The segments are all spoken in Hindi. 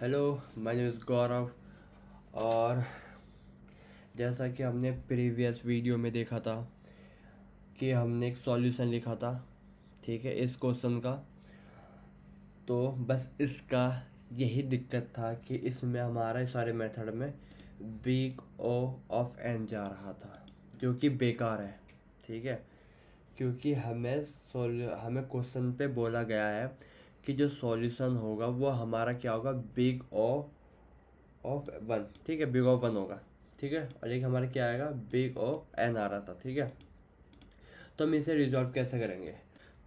हेलो, माय नेम इज़ गौरव। और जैसा कि हमने प्रीवियस वीडियो में देखा था कि हमने एक सॉल्यूशन लिखा था, ठीक है, इस क्वेश्चन का। तो बस इसका यही दिक्कत था कि इसमें हमारा इस सारे मेथड में बिग ओ ऑफ एन जा रहा था, जो कि बेकार है, ठीक है। क्योंकि हमें क्वेश्चन पे बोला गया है कि जो सॉल्यूशन होगा वो हमारा क्या होगा, बिग ओ ऑफ वन, ठीक है, बिग ऑफ वन होगा, ठीक है। और एक हमारे क्या आएगा, बिग ऑफ एन आ रहा था, ठीक है। तो हम इसे रिजॉल्व कैसे करेंगे?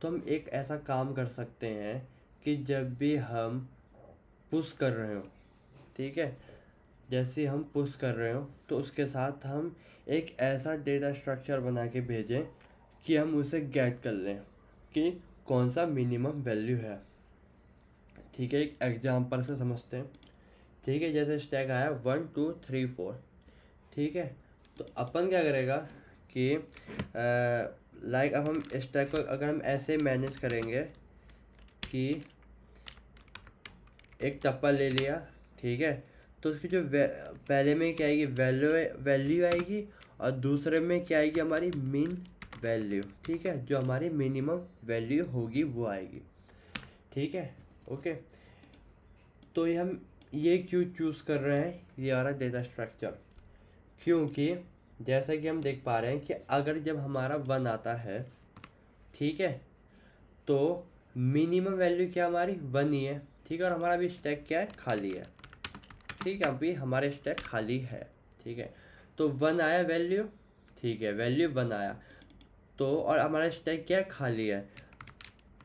तो हम एक ऐसा काम कर सकते हैं कि जब भी हम पुश कर रहे हो, ठीक है, जैसे हम पुश कर रहे हो तो उसके साथ हम एक ऐसा डेटा स्ट्रक्चर बना के भेजें कि हम उसे गेट कर लें कि कौन सा मिनिमम वैल्यू है, ठीक है। एक एग्जांपल से समझते हैं, ठीक है। जैसे स्टैक आया 1 2 3 4, ठीक है। तो अपन क्या करेगा कि लाइक अब हम स्टैक को अगर हम ऐसे मैनेज करेंगे कि एक टप्पल ले लिया, ठीक है। तो उसकी जो पहले में क्या आएगी, वैल्यू आएगी, और दूसरे में क्या आएगी, हमारी मीन वैल्यू, ठीक है। जो हमारी मिनिमम वैल्यू होगी वो आएगी, ठीक है। ओके। तो ये क्यों चूज़ कर रहे हैं, ये आ रहा डेटा स्ट्रक्चर, क्योंकि जैसा कि हम देख पा रहे हैं कि अगर जब हमारा वन आता है, ठीक है, तो मिनिमम वैल्यू क्या हमारी वन ही है, ठीक है। और हमारा भी स्टैक क्या है, खाली है, ठीक है। अभी हमारे स्टैक खाली है, ठीक है। तो वन आया वैल्यू, ठीक है, वैल्यू वन आया, तो और हमारा स्टैक क्या है, खाली है।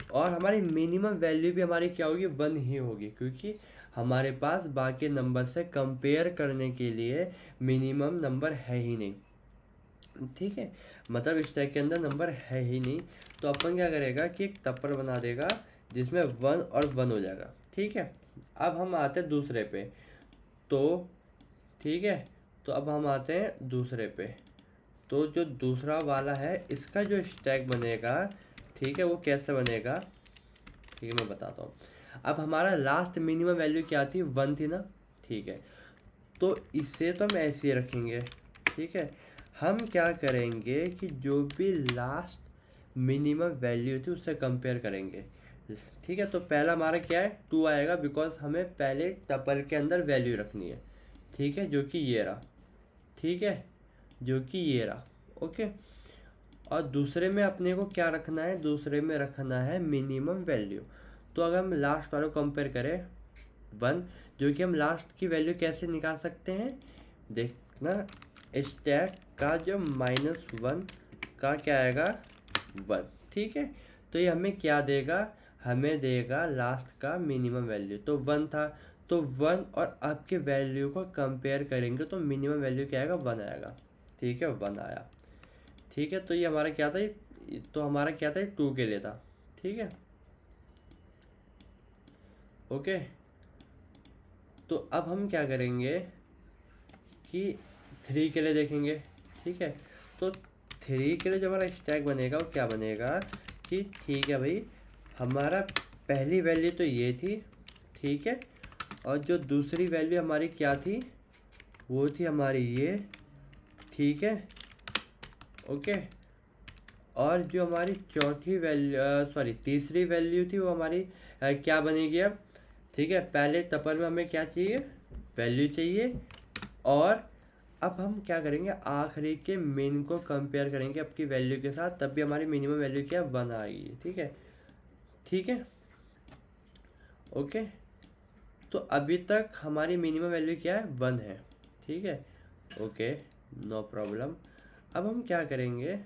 और हमारी मिनिमम वैल्यू भी हमारी क्या होगी, वन ही होगी, क्योंकि हमारे पास बाकी नंबर से कंपेयर करने के लिए मिनिमम नंबर है ही नहीं, ठीक है। मतलब स्टैक के अंदर नंबर है ही नहीं। तो अपन क्या करेगा कि एक टप्पर बना देगा जिसमें वन और वन हो जाएगा, ठीक है। अब हम आते हैं दूसरे पे, तो ठीक है, तो अब हम आते हैं दूसरे पे। तो जो दूसरा वाला है इसका जो स्टैक बनेगा, ठीक है, वो कैसे बनेगा, ठीक है, मैं बताता हूँ। अब हमारा लास्ट मिनिमम वैल्यू क्या थी, वन थी ना, ठीक है। तो इसे तो हम ऐसे ही रखेंगे, ठीक है। हम क्या करेंगे कि जो भी लास्ट मिनिमम वैल्यू थी उससे कंपेयर करेंगे, ठीक है। तो पहला हमारा क्या है, टू आएगा, बिकॉज हमें पहले टपल के अंदर वैल्यू रखनी है, ठीक है, जो कि ये रहा, ठीक है, जो कि ये रहा, ओके। और दूसरे में अपने को क्या रखना है, दूसरे में रखना है मिनिमम वैल्यू। तो अगर हम लास्ट वाला कंपेयर करें वन, जो कि हम लास्ट की वैल्यू कैसे निकाल सकते हैं, देखना, स्टैक का जो -1 का क्या आएगा, वन, ठीक है। तो ये हमें क्या देगा, हमें देगा लास्ट का मिनिमम वैल्यू, तो वन था। तो वन और अब के वैल्यू को कंपेयर करेंगे तो मिनिमम वैल्यू क्या आएगा, वन आएगा, ठीक है, वन आया, ठीक है। तो ये हमारा क्या था, तो हमारा क्या था, टू के लिए था, ठीक है, ओके। तो अब हम क्या करेंगे कि थ्री के लिए देखेंगे, ठीक है। तो थ्री के लिए जो हमारा स्टैक बनेगा वो क्या बनेगा कि, ठीक है भाई, हमारा पहली वैल्यू तो ये थी, ठीक है। और जो दूसरी वैल्यू हमारी क्या थी, वो थी हमारी ये, ठीक है, ओके। और जो हमारी चौथी वैल्यू, सॉरी, तीसरी वैल्यू थी वो हमारी क्या बनेगी अब, ठीक है। पहले टपल में हमें क्या चाहिए, वैल्यू चाहिए। और अब हम क्या करेंगे, आखिरी के मेन को कंपेयर करेंगे आपकी वैल्यू के साथ, तब भी हमारी मिनिमम वैल्यू क्या है, वन आएगी, ठीक है, ठीक है, ओके। तो अभी तक हमारी मिनिमम वैल्यू क्या है, वन है, ठीक है, ओके, नो प्रॉब्लम। अब हम क्या करेंगे,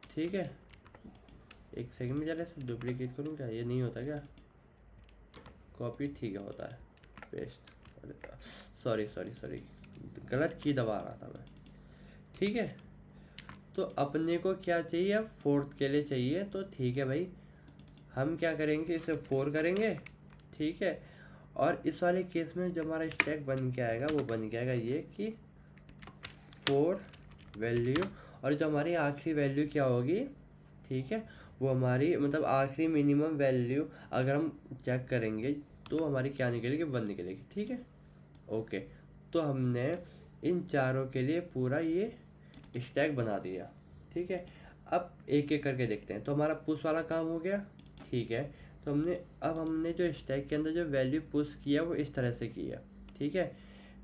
ठीक है, एक सेकंड में जरा इसे डुप्लीकेट करूँ, क्या ये नहीं होता क्या, कॉपी, ठीक है, होता है, पेस्ट, सॉरी सॉरी सॉरी, गलत की दबा रहा था मैं, ठीक है। तो अपने को क्या चाहिए, अब फोर्थ के लिए चाहिए, तो ठीक है भाई, हम क्या करेंगे, इसे फोर करेंगे, ठीक है। और इस वाले केस में जो हमारा स्टैक बन के आएगा वो बन के आएगा ये कि फोर वैल्यू, और जो हमारी आखिरी वैल्यू क्या होगी, ठीक है, वो हमारी मतलब आखिरी मिनिमम वैल्यू अगर हम चेक करेंगे तो हमारी क्या निकलेगी, 1 निकलेगी। ठीक है, ओके। तो हमने इन चारों के लिए पूरा ये स्टैक बना दिया। ठीक है, अब एक एक करके देखते हैं। तो हमारा पुश वाला काम हो गया। ठीक है, तो हमने जो स्टैक के अंदर जो वैल्यू पुश किया वो इस तरह से किया। ठीक है,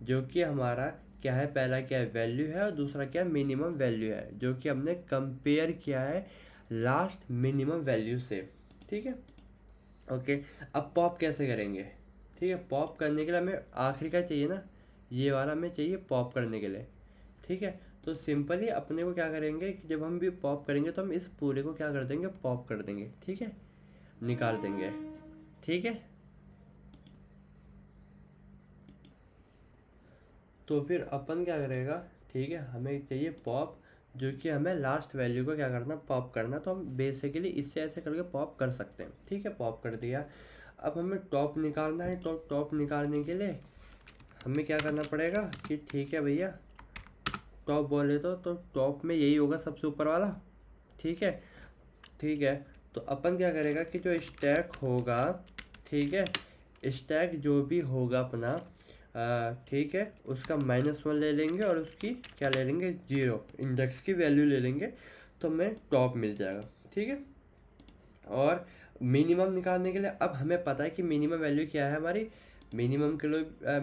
जो कि हमारा क्या है, पहला क्या है, वैल्यू है, और दूसरा क्या है, मिनिमम वैल्यू है, जो कि हमने कंपेयर किया है लास्ट मिनिमम वैल्यू से। ठीक है, ओके। अब पॉप कैसे करेंगे? ठीक है, पॉप करने के लिए हमें आखिरी का चाहिए ना, ये वाला हमें चाहिए पॉप करने के लिए। ठीक है, तो सिंपली अपने को क्या करेंगे कि जब हम भी पॉप करेंगे तो हम इस पूरे को क्या कर देंगे, पॉप कर देंगे। ठीक है, निकाल देंगे। ठीक है, तो फिर अपन क्या करेगा, ठीक है, हमें चाहिए पॉप, जो कि हमें लास्ट वैल्यू को क्या करना, पॉप करना। तो हम बेसिकली इससे ऐसे करके पॉप कर सकते हैं। ठीक है, पॉप कर दिया। अब हमें टॉप निकालना है, तो टॉप निकालने के लिए हमें क्या करना पड़ेगा कि ठीक है भैया, टॉप बोले तो टॉप में यही होगा सबसे ऊपर वाला। ठीक है, ठीक है, तो अपन क्या करेगा कि जो स्टैक होगा, ठीक है, स्टैक जो भी होगा अपना, ठीक है, उसका -1 ले लेंगे और उसकी क्या ले लेंगे, 0 इंडेक्स की वैल्यू ले लेंगे, तो हमें टॉप मिल जाएगा। ठीक है, और मिनिमम निकालने के लिए अब हमें पता है कि मिनिमम वैल्यू क्या है हमारी, मिनिमम के लिए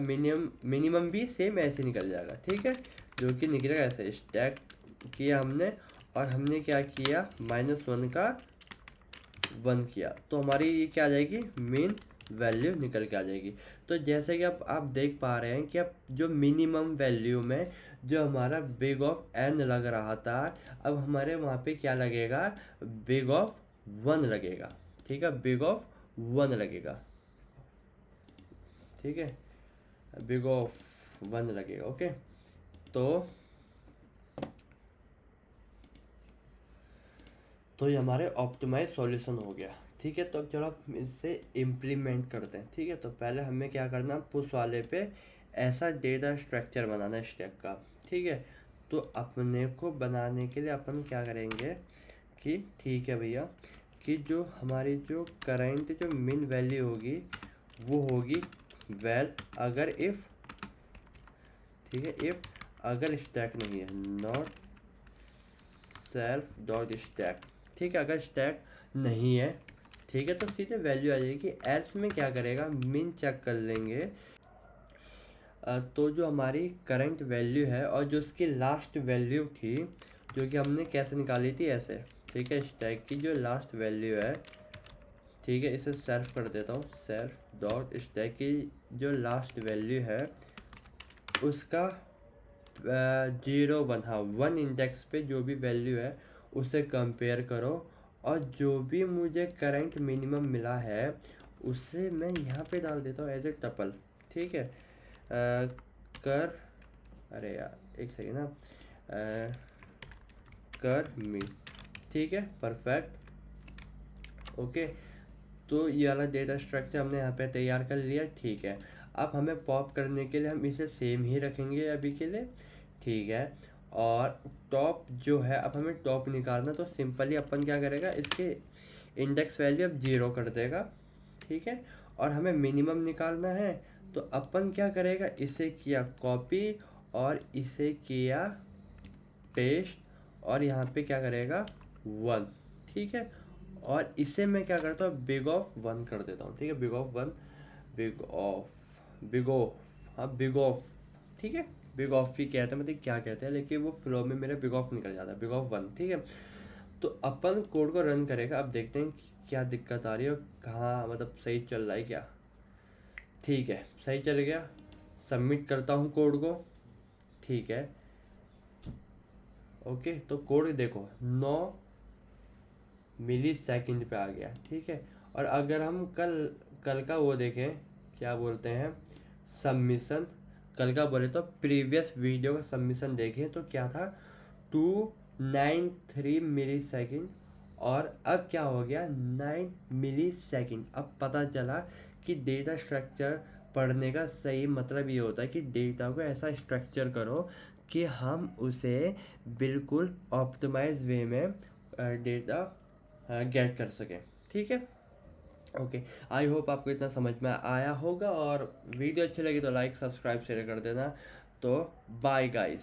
मिनिमम भी सेम ऐसे निकल जाएगा। ठीक है, जो कि निकलेगा ऐसे, स्टैक किया हमने और हमने क्या किया, -1 का 1 किया, तो हमारी ये क्या आ जाएगी, मेन वैल्यू निकल के आ जाएगी। तो जैसे कि अब आप देख पा रहे हैं कि अब जो मिनिमम वैल्यू में जो हमारा बिग ऑफ n लग रहा था, अब हमारे वहाँ पे क्या लगेगा, बिग ऑफ 1 लगेगा। ठीक है, बिग ऑफ 1 लगेगा। ठीक है, बिग ऑफ 1 लगेगा। ओके, तो ये हमारे ऑप्टिमाइज सॉल्यूशन हो गया। ठीक है, तो अब चलो हम इससे इम्प्लीमेंट करते हैं। ठीक है, तो पहले हमें क्या करना, पुश वाले पे ऐसा डेटा स्ट्रक्चर बनाना स्टैक का। ठीक है, तो अपने को बनाने के लिए अपन क्या करेंगे कि ठीक है भैया, कि जो हमारी जो करंट जो मिन वैल्यू होगी वो होगी वेल अगर इफ़, ठीक है, इफ़ अगर स्टैक नहीं है, नॉट सेल्फ डॉट स्टैक। ठीक है, अगर स्टैक नहीं है, ठीक है, तो सीधे वैल्यू आ जाएगी। एल्स में क्या करेगा, मिन चेक कर लेंगे। तो जो हमारी करंट वैल्यू है और जो उसकी लास्ट वैल्यू थी, जो कि हमने कैसे निकाली थी, ऐसे। ठीक है, स्टैक की जो लास्ट वैल्यू है, ठीक है, इसे सेल्फ कर देता हूँ, सेल्फ डॉट स्टैक की जो लास्ट वैल्यू है उसका 0 1, हाँ 1 इंडेक्स पे जो भी वैल्यू है उसे कंपेयर करो, और जो भी मुझे करंट मिनिमम मिला है उसे मैं यहाँ पे डाल देता हूँ एज ए टपल। ठीक है, कर, अरे यार एक सेकेंड ना, कर मी। ठीक है, परफेक्ट, ओके। तो ये वाला डेटा स्ट्रक्चर हमने यहाँ पे तैयार कर लिया। ठीक है, अब हमें पॉप करने के लिए हम इसे सेम ही रखेंगे अभी के लिए। ठीक है, और टॉप जो है, अब हमें टॉप निकालना, तो सिंपली अपन क्या करेगा, इसके इंडेक्स वैल्यू अब 0 कर देगा। ठीक है, और हमें मिनिमम निकालना है, तो अपन क्या करेगा, इसे किया कॉपी और इसे किया पेस्ट, और यहाँ पे क्या करेगा 1। ठीक है, और इसे मैं क्या करता हूँ, बिग ऑफ 1 कर देता हूँ। ठीक है, बिग ऑफ 1, बिग ऑफ, हाँ बिग ऑफ। ठीक है, बिग ऑफ ही कहते हैं, मतलब क्या कहते हैं, लेकिन वो फ्लो में मेरे बिग ऑफ निकल जाता है, बिग ऑफ 1। ठीक है, तो अपन कोड को रन करेगा। अब देखते हैं कि क्या दिक्कत आ रही है और कहाँ मतलब सही चल रहा है क्या। ठीक है, सही चल गया। सबमिट करता हूँ कोड को। ठीक है, ओके, तो कोड देखो 9 मिली सेकेंड पे आ गया। ठीक है, और अगर हम कल का वो देखें, क्या बोलते हैं, सबमिशन, कल का बोले तो प्रीवियस वीडियो का सबमिशन देखें तो क्या था, 293 मिली सेकेंड, और अब क्या हो गया 9 मिली सेकेंड। अब पता चला कि डेटा स्ट्रक्चर पढ़ने का सही मतलब ये होता है कि डेटा को ऐसा स्ट्रक्चर करो कि हम उसे बिल्कुल ऑप्टिमाइज वे में डेटा गेट कर सकें। ठीक है, ओके। आई होप आपको इतना समझ में आया होगा, और वीडियो अच्छी लगी तो लाइक सब्सक्राइब शेयर कर देना। तो बाय गाइस।